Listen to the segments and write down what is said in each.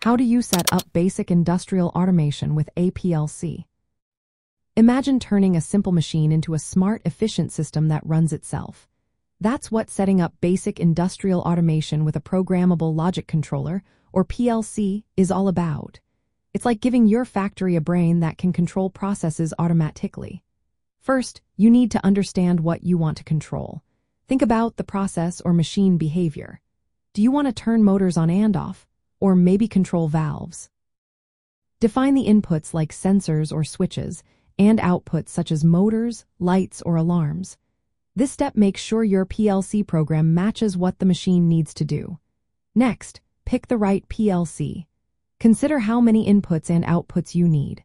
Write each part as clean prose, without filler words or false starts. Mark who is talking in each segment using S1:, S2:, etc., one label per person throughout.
S1: How do you set up basic industrial automation with a PLC? Imagine turning a simple machine into a smart, efficient system that runs itself. That's what setting up basic industrial automation with a programmable logic controller, or PLC, is all about. It's like giving your factory a brain that can control processes automatically. First, you need to understand what you want to control. Think about the process or machine behavior. Do you want to turn motors on and off, or maybe control valves? Define the inputs like sensors or switches, and outputs such as motors, lights, or alarms. This step makes sure your PLC program matches what the machine needs to do. Next, pick the right PLC. Consider how many inputs and outputs you need.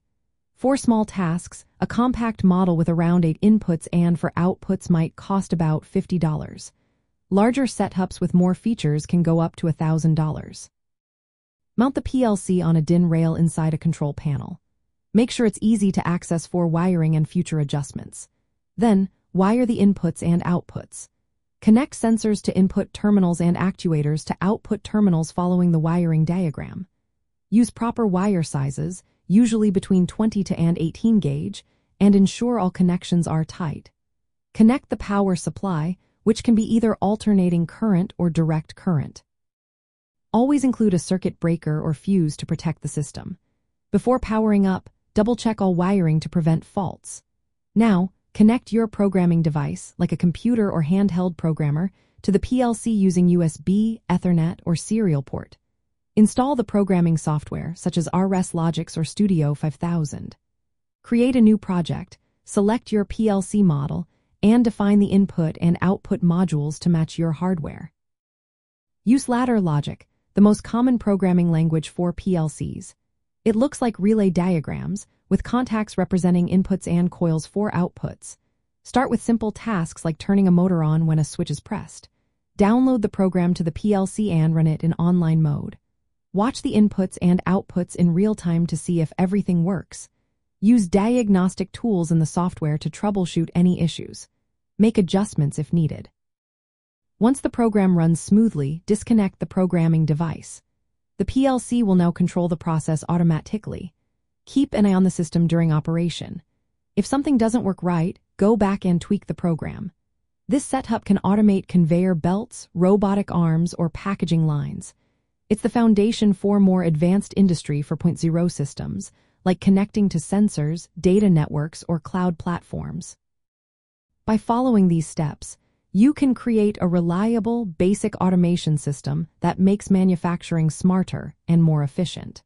S1: For small tasks, a compact model with around 8 inputs and 4 outputs might cost about $50. Larger setups with more features can go up to $1,000. Mount the PLC on a DIN rail inside a control panel. Make sure it's easy to access for wiring and future adjustments. Then, wire the inputs and outputs. Connect sensors to input terminals and actuators to output terminals following the wiring diagram. Use proper wire sizes, usually between 20 and 18 gauge, and ensure all connections are tight. Connect the power supply, which can be either alternating current or direct current. Always include a circuit breaker or fuse to protect the system. Before powering up, double-check all wiring to prevent faults. Now, connect your programming device, like a computer or handheld programmer, to the PLC using USB, Ethernet, or serial port. Install the programming software, such as RSLogix or Studio 5000. Create a new project, select your PLC model, and define the input and output modules to match your hardware. Use ladder logic, the most common programming language for PLCs. It looks like relay diagrams, with contacts representing inputs and coils for outputs. Start with simple tasks like turning a motor on when a switch is pressed. Download the program to the PLC and run it in online mode. Watch the inputs and outputs in real time to see if everything works. Use diagnostic tools in the software to troubleshoot any issues. Make adjustments if needed. Once the program runs smoothly, disconnect the programming device. The PLC will now control the process automatically. Keep an eye on the system during operation. If something doesn't work right, go back and tweak the program. This setup can automate conveyor belts, robotic arms, or packaging lines. It's the foundation for more advanced Industry 4.0 systems, like connecting to sensors, data networks, or cloud platforms. By following these steps, you can create a reliable, basic automation system that makes manufacturing smarter and more efficient.